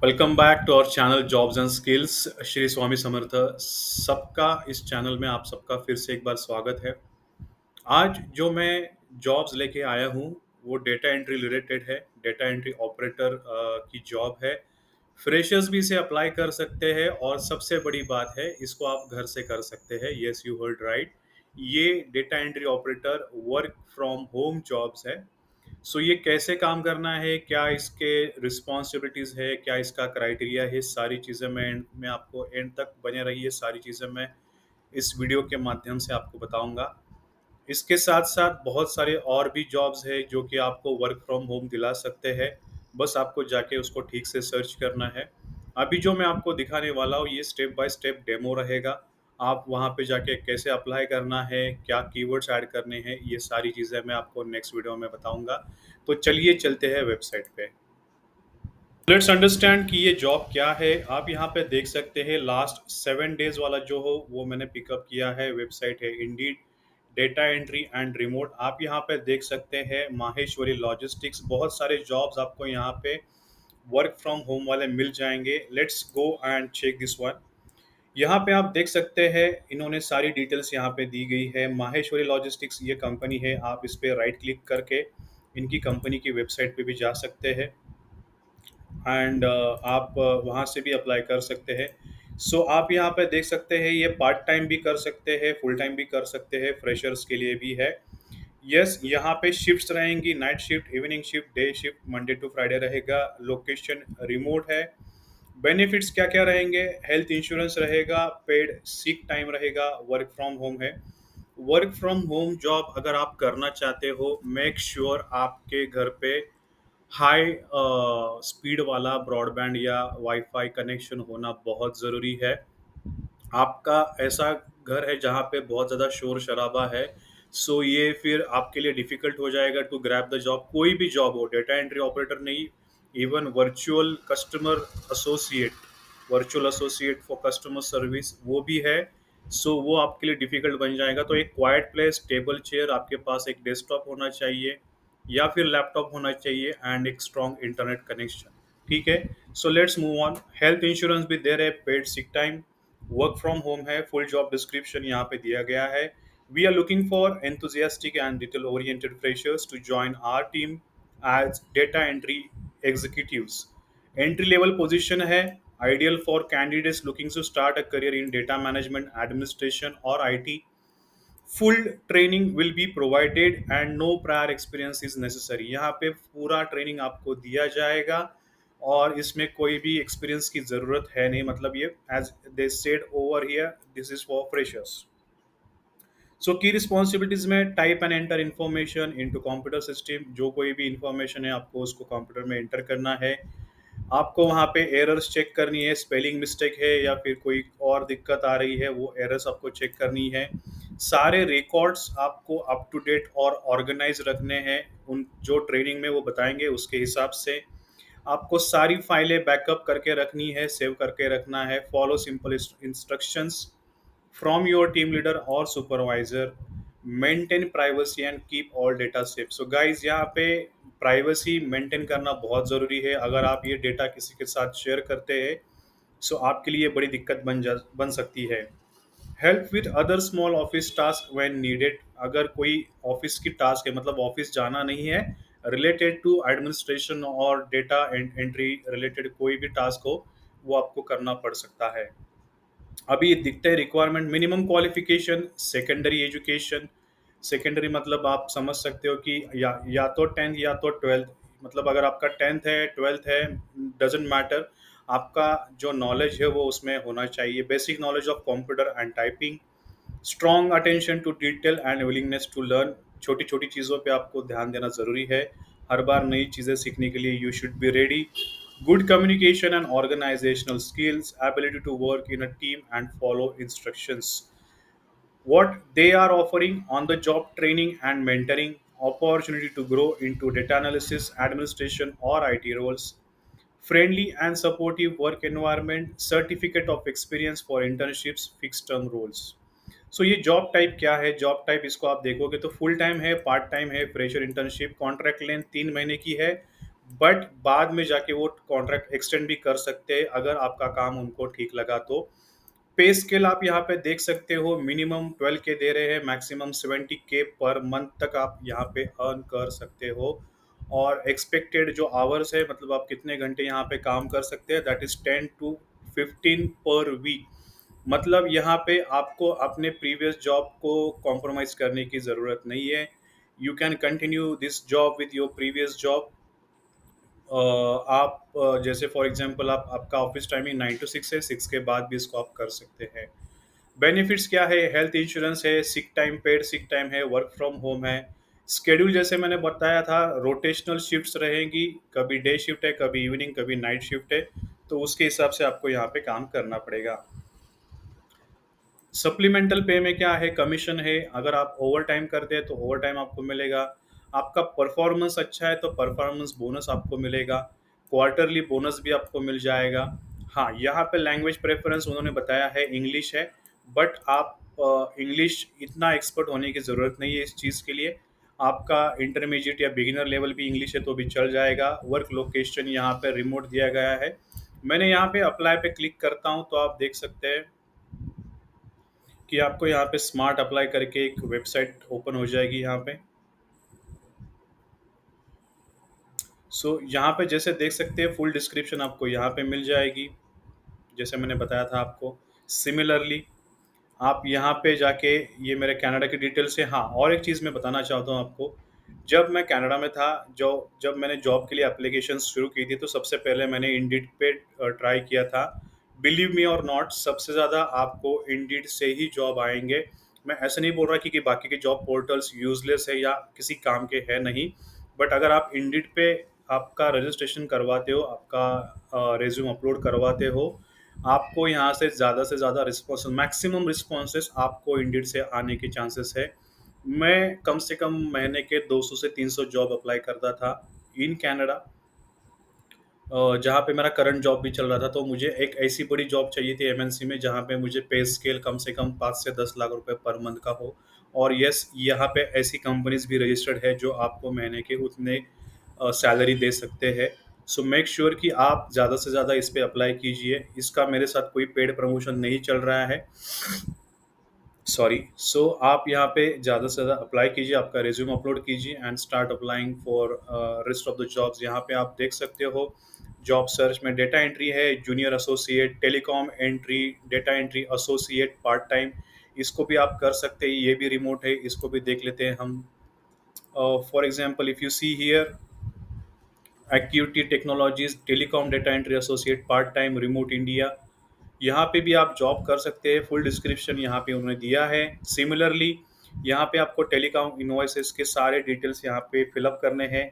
Welcome back to our channel jobs and skills. Shri Swami Samarth सबका इस channel में आप सबका फिर से एक बार स्वागत है। आज जो मैं जॉब्स लेके आया हूँ वो डेटा एंट्री रिलेटेड है। डेटा एंट्री ऑपरेटर की जॉब है। फ्रेशर्स भी इसे अप्लाई कर सकते हैं और सबसे बड़ी बात है इसको आप घर से कर सकते हैं। Yes, you heard right. ये data entry operator work from home jobs है। सो ये कैसे काम करना है, क्या इसके रिस्पॉन्सिबिलिटीज़ है, क्या इसका क्राइटेरिया है, सारी चीज़ें मैं आपको एंड तक बने रहिए, सारी चीज़ें मैं इस वीडियो के माध्यम से आपको बताऊंगा। इसके साथ साथ बहुत सारे और भी जॉब्स है जो कि आपको वर्क फ्रॉम होम दिला सकते हैं। बस आपको जाके उसको ठीक से सर्च करना है। अभी जो मैं आपको दिखाने वाला हूँ ये स्टेप बाय स्टेप डेमो रहेगा। आप वहाँ पे जाके कैसे अप्लाई करना है, क्या कीवर्ड्स ऐड करने हैं, ये सारी चीज़ें मैं आपको नेक्स्ट वीडियो में बताऊंगा। तो चलिए चलते हैं वेबसाइट पे। लेट्स अंडरस्टैंड कि ये जॉब क्या है। आप यहाँ पे देख सकते हैं लास्ट 7 डेज वाला जो हो वो मैंने पिकअप किया है। वेबसाइट है Indeed data entry and remote. आप यहाँ पे देख सकते हैं माहेश्वरी लॉजिस्टिक्स। बहुत सारे जॉब्स आपको यहाँ पे वर्क फ्रॉम होम वाले मिल जाएंगे। Let's go and check this one. यहाँ पे आप देख सकते हैं इन्होंने सारी डिटेल्स यहाँ पे दी गई है। माहेश्वरी लॉजिस्टिक्स ये कंपनी है। आप इस पे राइट क्लिक करके इनकी कंपनी की वेबसाइट पे भी जा सकते हैं एंड आप वहाँ से भी अप्लाई कर सकते हैं। सो आप यहाँ पे देख सकते हैं ये पार्ट टाइम भी कर सकते हैं, फुल टाइम भी कर सकते हैं, फ्रेशर्स के लिए भी है। यस, यहाँ पे शिफ्ट्स रहेंगी, night shift, evening shift, day shift, Monday to Friday रहेगा। लोकेशन रिमोट है। बेनिफिट्स क्या क्या रहेंगे? हेल्थ इंश्योरेंस रहेगा, पेड सिक टाइम रहेगा, वर्क फ्रॉम होम है। वर्क फ्रॉम होम जॉब अगर आप करना चाहते हो, मेक श्योर आपके घर पे हाई स्पीड वाला ब्रॉडबैंड या वाईफाई कनेक्शन होना बहुत ज़रूरी है। आपका ऐसा घर है जहाँ पे बहुत ज़्यादा शोर शराबा है, सो ये फिर आपके लिए डिफ़िकल्ट हो जाएगा टू ग्रैब द जॉब। कोई भी जॉब हो, डेटा एंट्री ऑपरेटर नहीं, even virtual associate for customer service वो भी है। सो वो आपके लिए डिफ़िकल्ट बन जाएगा। तो एक क्वाइट प्लेस, टेबल चेयर, आपके पास एक डेस्कटॉप होना चाहिए या फिर लैपटॉप होना चाहिए एंड एक स्ट्रॉन्ग इंटरनेट कनेक्शन। ठीक है। So let's move on. Health insurance भी दे रहे, paid sick time, work from home है। फुल जॉब डिस्क्रिप्शन यहाँ पे दिया गया है। We are looking for enthusiastic and detail oriented freshers to join our team as data entry executives. Entry level position है, ideal for candidates looking to start a career in data management, administration or IT. Full training will be provided and no prior experience is necessary. यहाँ पे पूरा training आपको दिया जाएगा और इसमें कोई भी एक्सपीरियंस की ज़रूरत है नहीं। मतलब ये as they said over here, this is for freshers. So की रिस्पॉन्सिबिलिटीज में type and enter information into computer system. जो कोई भी इंफॉर्मेशन है आपको उसको कंप्यूटर में एंटर करना है। आपको वहाँ पे एरर्स चेक करनी है, स्पेलिंग मिस्टेक है या फिर कोई और दिक्कत आ रही है वो एरर्स आपको चेक करनी है। सारे रिकॉर्ड्स आपको अप टू डेट और ऑर्गेनाइज रखने हैं। उन जो ट्रेनिंग में वो बताएंगे उसके हिसाब से आपको सारी फाइलें बैकअप करके रखनी है, सेव करके रखना है। Follow simple instructions from your team leader और supervisor. Maintain privacy and keep all data safe. So guys यहाँ पे प्राइवेसी मेंटेन करना बहुत ज़रूरी है। अगर आप ये डेटा किसी के साथ शेयर करते हैं सो आपके लिए बड़ी दिक्कत बन सकती है। Help with other small office task when needed. अगर कोई ऑफिस की टास्क है, मतलब ऑफिस जाना नहीं है, रिलेटेड टू एडमिनिस्ट्रेशन और डेटा एंट्री रिलेटेड कोई भी टास्क हो वो आपको करना पड़ सकता है। अभी दिखते हैं requirement. Minimum qualification secondary education. Secondary मतलब आप समझ सकते हो कि या तो टेंथ या तो ट्वेल्थ। मतलब अगर आपका टेंथ है, ट्वेल्थ है, डजेंट मैटर, आपका जो नॉलेज है वो उसमें होना चाहिए। Basic knowledge of computer and typing. Strong attention to detail and willingness to learn. छोटी छोटी चीज़ों पे आपको ध्यान देना ज़रूरी है। हर बार नई चीज़ें सीखने के लिए you should be ready. Good communication and organizational skills, ability to work in a team and follow instructions. What they are offering on the job training and mentoring, opportunity to grow into data analysis, administration, or IT roles, friendly and supportive work environment, certificate of experience for internships, fixed term roles. सो ये job type क्या है? Job type इसको आप देखोगे तो full time है, part time है, fresher internship. Contract length 3 महीने की है। बट बाद में जाके वो कॉन्ट्रैक्ट एक्सटेंड भी कर सकते हैं अगर आपका काम उनको ठीक लगा तो। पे स्केल आप यहाँ पे देख सकते हो, मिनिमम 12K दे रहे हैं, मैक्सिमम 70K पर मंथ तक आप यहाँ पे अर्न कर सकते हो। और एक्सपेक्टेड जो आवर्स है, मतलब आप कितने घंटे यहाँ पे काम कर सकते हैं, दैट इज 10 to 15 पर वीक। मतलब यहाँ पे आपको अपने प्रीवियस जॉब को कॉम्प्रोमाइज करने की ज़रूरत नहीं है। You can continue this job with your previous job. आप जैसे फॉर एग्जांपल आप आपका ऑफिस टाइमिंग 9 to 6 है, 6 के बाद भी इसको आप कर सकते हैं। बेनिफिट्स क्या है? हेल्थ इंश्योरेंस है, sick time, paid sick time है, वर्क फ्रॉम होम है। स्केड्यूल जैसे मैंने बताया था, रोटेशनल शिफ्ट्स रहेंगी, कभी डे शिफ्ट है, कभी इवनिंग, कभी नाइट शिफ्ट है, तो उसके हिसाब से आपको यहाँ पे काम करना पड़ेगा। सप्लीमेंटल पे में क्या है? कमीशन है, अगर आप ओवर टाइम करते हैं तो ओवर टाइम आपको मिलेगा। आपका परफॉर्मेंस अच्छा है तो परफॉर्मेंस बोनस आपको मिलेगा। क्वार्टरली बोनस भी आपको मिल जाएगा। हाँ, यहाँ पे लैंग्वेज प्रेफरेंस उन्होंने बताया है इंग्लिश है, बट आप इंग्लिश इतना एक्सपर्ट होने की ज़रूरत नहीं है इस चीज़ के लिए। आपका इंटरमीडिएट या बिगिनर लेवल भी इंग्लिश है तो भी चल जाएगा। वर्क लोकेशन यहाँ पे रिमोट दिया गया है। मैंने यहाँ पे अप्लाई पे क्लिक करता हूँ तो आप देख सकते हैं कि आपको यहाँ पे स्मार्ट अप्लाई करके एक वेबसाइट ओपन हो जाएगी यहाँ पे। यहाँ पे जैसे देख सकते हैं, फुल डिस्क्रिप्शन आपको यहाँ पे मिल जाएगी, जैसे मैंने बताया था आपको। सिमिलरली आप यहाँ पे जाके, ये मेरे कनाडा की डिटेल्स है। हाँ, और एक चीज़ मैं बताना चाहता हूँ आपको। जब मैं कनाडा में था, जो जब मैंने जॉब के लिए एप्लीकेशन शुरू की थी, तो सबसे पहले मैंने इंडीड पे ट्राई किया था। बिलीव मी और नॉट, सबसे ज़्यादा आपको इंडीड से ही जॉब आएंगे। मैं ऐसे नहीं बोल रहा कि बाकी के जॉब पोर्टल्स यूजलेस है या किसी काम के है नहीं, बट अगर आप इंडीड पे आपका रजिस्ट्रेशन करवाते हो, आपका रेज्यूम अपलोड करवाते हो, आपको यहाँ से ज़्यादा रिस्पॉन्स, मैक्सिमम रिस्पॉन्सेस आपको इंडीड से आने के चांसेस है। मैं कम से कम महीने के 200 से 300 जॉब अप्लाई करता था इन कनाडा, जहाँ पे मेरा करंट जॉब भी चल रहा था। तो मुझे एक ऐसी बड़ी जॉब चाहिए थी एमएनसी में, जहाँ पे मुझे पे स्केल कम से कम 5 से 10 लाख रुपए पर मंथ का हो। और यस, यहाँ पे ऐसी कंपनीज भी रजिस्टर्ड है जो आपको महीने के उतने सैलरी दे सकते हैं। सो मेक श्योर कि आप ज़्यादा से ज़्यादा इस पे अप्लाई कीजिए। इसका मेरे साथ कोई पेड प्रमोशन नहीं चल रहा है, सॉरी। आप यहाँ पे ज़्यादा से ज़्यादा अप्लाई कीजिए, आपका रिज्यूम अपलोड कीजिए and start applying for rest of the jobs. यहाँ पे आप देख सकते हो, जॉब सर्च में डेटा एंट्री है, junior associate, telecom entry, data entry associate part time. इसको भी आप कर सकते हैं, ये भी रिमोट है, इसको भी देख लेते हैं हम। For example, if you see here, acuity technologies, telecom data entry associate part time, remote India, यहाँ पे भी आप जॉब कर सकते हैं। फुल डिस्क्रिप्शन यहाँ पे उन्होंने दिया है। सिमिलरली यहाँ पे आपको टेलीकॉम इनवॉइसेस के सारे डिटेल्स यहाँ पे फिलअप करने हैं।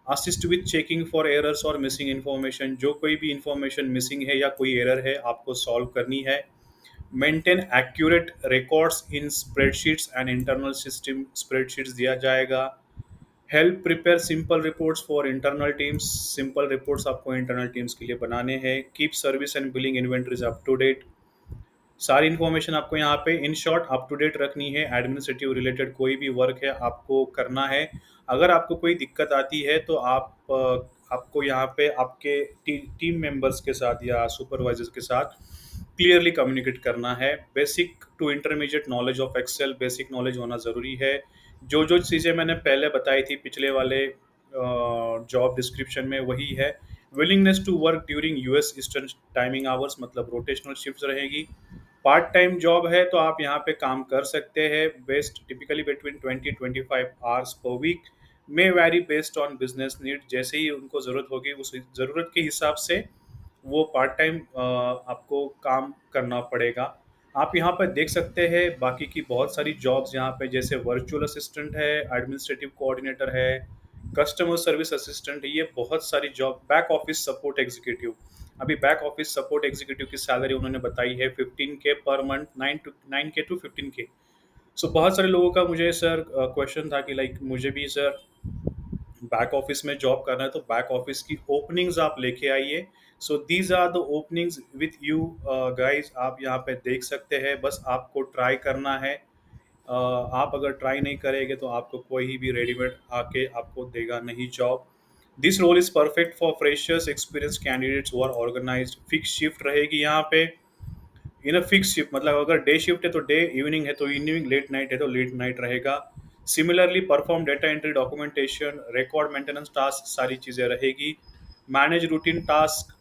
Assist with checking for errors और मिसिंग इन्फॉर्मेशन, जो कोई भी इन्फॉर्मेशन मिसिंग है या कोई एरर है आपको सॉल्व करनी है। Maintain accurate records in spreadsheets and internal system spreadsheets दिया जाएगा। Help prepare simple reports for internal teams, simple reports आपको इंटरनल टीम्स के लिए बनाने हैं। Keep service and billing inventories up to date, सारी इन्फॉर्मेशन आपको यहाँ पे in short up to date रखनी है। एडमिनिस्ट्रेटिव रिलेटेड कोई भी वर्क है आपको करना है। अगर आपको कोई दिक्कत आती है तो आपको यहाँ पे आपके टीम मेंबर्स के साथ या सुपरवाइजर्स के साथ क्लियरली कम्युनिकेट करना है। Basic to intermediate knowledge of Excel, basic knowledge होना ज़रूरी है। जो जो चीज़ें मैंने पहले बताई थी पिछले वाले जॉब डिस्क्रिप्शन में, वही है। Willingness to work during US eastern timing hours, मतलब रोटेशनल शिफ्ट्स रहेगी। पार्ट टाइम जॉब है तो आप यहाँ पे काम कर सकते हैं। Best typically between 20-25 hours per week, may vary based on business need. जैसे ही उनको ज़रूरत होगी, उस ज़रूरत के हिसाब से वो पार्ट टाइम आपको काम करना पड़ेगा। आप यहाँ पर देख सकते हैं बाकी की बहुत सारी जॉब्स यहाँ पे, जैसे वर्चुअल असिस्टेंट है, एडमिनिस्ट्रेटिव कोऑर्डिनेटर है, कस्टमर सर्विस असिस्टेंट है, ये बहुत सारी job. Back office support executive, अभी बैक ऑफिस सपोर्ट एग्जीक्यूटिव की सैलरी उन्होंने बताई है 15K per month, 9K to 15K। बहुत सारे लोगों का मुझे सर क्वेश्चन था कि लाइक मुझे भी सर बैक ऑफिस में जॉब करना है, तो बैक ऑफिस की ओपनिंग्स आप लेके आइए। These are the openings with you guys, आप यहाँ पे देख सकते हैं। बस आपको ट्राई करना है। आप अगर ट्राई नहीं करेंगे तो आपको कोई भी रेडीमेड आके आपको देगा नहीं job. This role is perfect for freshers, experience candidates who are organised. Fix shift रहेगी यहाँ पे। इन अ फिक्स शिफ्ट मतलब अगर डे शिफ्ट है तो डे, इवनिंग है तो इवनिंग, लेट नाइट है तो लेट नाइट रहेगा। Similarly perform data entry, documentation, record maintenance task, सारी चीज़ें रहेगी। Manage routine task,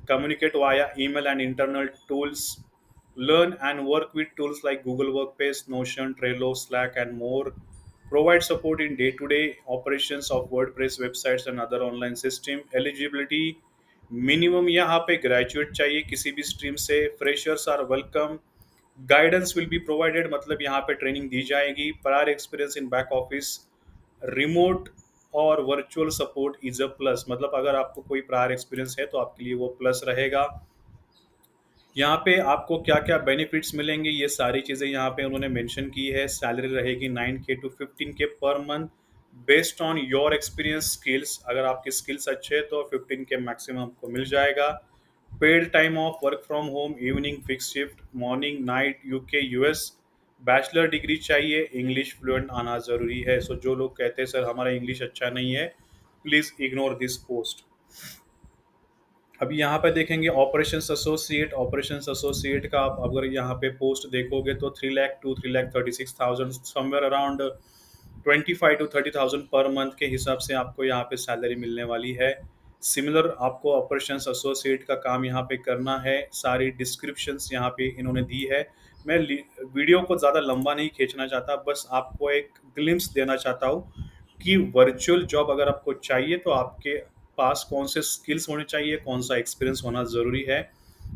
communicate via email and internal tools, learn and work with tools like Google Workspace, Notion, Trello, Slack, and more. Provide support in day-to-day operations of WordPress websites and other online system. Eligibility minimum यहाँ पे graduate चाहिए किसी भी stream से। Freshers are welcome. Guidance will be provided मतलब यहाँ पे training दी जाएगी। Prior experience in back office, remote और virtual support is a plus मतलब अगर आपको कोई प्रायर एक्सपीरियंस है तो आपके लिए वो प्लस रहेगा। यहाँ पे आपको क्या क्या बेनिफिट्स मिलेंगे ये सारी चीज़ें यहाँ पे उन्होंने मेंशन की है। सैलरी रहेगी 9K to 15K per month, based on your experience skills. अगर आपके स्किल्स अच्छे हैं तो 15K मैक्सिमम आपको मिल जाएगा। Paid time of, work from home, evening fix shift, morning night, UK US. Bachelor degree चाहिए, इंग्लिश फ्लुएंट आना ज़रूरी है। सो जो लोग कहते हैं सर हमारा इंग्लिश अच्छा नहीं है, प्लीज़ इग्नोर दिस पोस्ट। अभी यहाँ पे देखेंगे ऑपरेशंस एसोसिएट। ऑपरेशंस एसोसिएट का आप अगर यहाँ पे पोस्ट देखोगे तो 3 lakh to 3,36,000, somewhere around 25 to 30,000 per month के हिसाब से आपको यहाँ पे सैलरी मिलने वाली है। सिमिलर आपको ऑपरेशंस एसोसिएट का काम यहाँ पे करना है। सारी डिस्क्रिप्शंस यहाँ पे इन्होंने दी है। मैं वीडियो को ज़्यादा लंबा नहीं खींचना चाहता, बस आपको एक ग्लिम्स देना चाहता हूँ कि वर्चुअल जॉब अगर आपको चाहिए तो आपके पास कौन से स्किल्स होने चाहिए, कौन सा एक्सपीरियंस होना ज़रूरी है।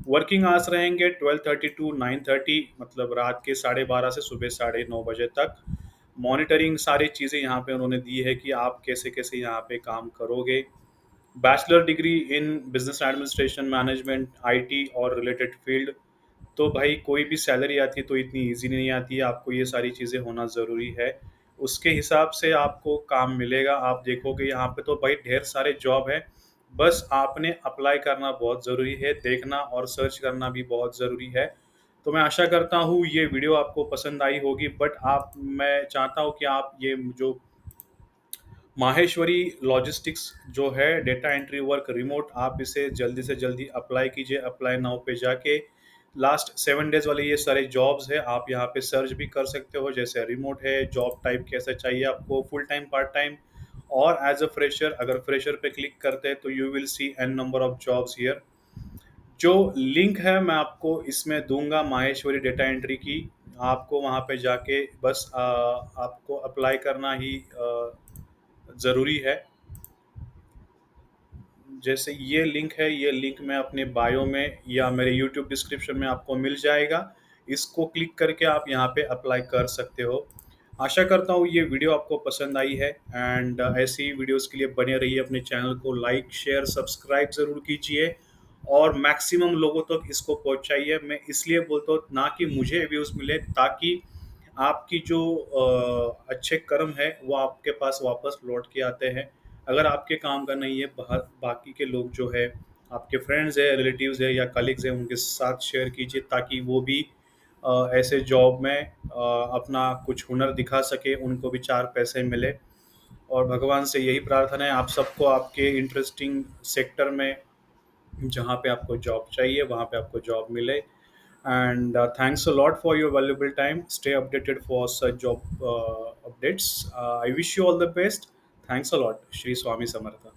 वर्किंग आवर्स रहेंगे 12:30 to 9:30 मतलब रात के 12:30 से सुबह 9:30 बजे तक। मॉनिटरिंग सारी चीज़ें यहाँ पे उन्होंने दी है कि आप कैसे कैसे यहाँ पे काम करोगे। Bachelor degree in business administration, management, IT और रिलेटेड फील्ड। तो भाई कोई भी सैलरी आती है तो इतनी ईजी नहीं आती है, आपको ये सारी चीज़ें होना ज़रूरी है। उसके हिसाब से आपको काम मिलेगा। आप देखोगे यहाँ पे तो भाई ढेर सारे जॉब है, बस आपने अप्लाई करना बहुत ज़रूरी है, देखना और सर्च करना भी बहुत ज़रूरी है। तो मैं आशा करता हूँ ये वीडियो आपको पसंद आई होगी, बट आप, मैं चाहता हूँ कि आप ये जो माहेश्वरी लॉजिस्टिक्स जो है डेटा एंट्री वर्क रिमोट, आप इसे जल्दी से जल्दी अप्लाई कीजिए। अप्लाई नाउ पे जाके लास्ट 7 डेज वाले ये सारे जॉब्स है, आप यहाँ पे सर्च भी कर सकते हो। जैसे रिमोट है, जॉब टाइप कैसा चाहिए आपको, फुल टाइम, पार्ट टाइम और एज अ फ्रेशर। अगर फ्रेशर पे क्लिक करते हैं तो you will see an number of jobs here. जो लिंक है मैं आपको इसमें दूंगा माहेश्वरी डेटा एंट्री की, आपको वहाँ पे जाके बस आपको अप्लाई करना ही ज़रूरी है। जैसे ये लिंक है, ये लिंक मैं अपने बायो में या मेरे यूट्यूब डिस्क्रिप्शन में आपको मिल जाएगा। इसको क्लिक करके आप यहाँ पे अप्लाई कर सकते हो। आशा करता हूँ ये वीडियो आपको पसंद आई है, एंड ऐसी ही वीडियोस के लिए बने रहिए। अपने चैनल को लाइक, शेयर, सब्सक्राइब ज़रूर कीजिए और मैक्सिमम लोगों तक इसको पहुँचाइए। मैं इसलिए बोलता हूँ ना कि मुझे व्यूज़ मिले, ताकि आपकी जो अच्छे कर्म है वो आपके पास वापस लौट के आते हैं। अगर आपके काम का नहीं है, बाकी के लोग जो है, आपके फ्रेंड्स है, रिलेटिव्स है या कलीग्स हैं, उनके साथ शेयर कीजिए ताकि वो भी ऐसे जॉब में अपना कुछ हुनर दिखा सके, उनको भी चार पैसे मिले। और भगवान से यही प्रार्थना है आप सबको आपके इंटरेस्टिंग सेक्टर में जहाँ पे आपको जॉब चाहिए वहाँ पे आपको जॉब मिले। And thanks a lot for your valuable time. Stay updated for such job updates. I wish you all the best. Thanks a lot. Shri Swami Samartha.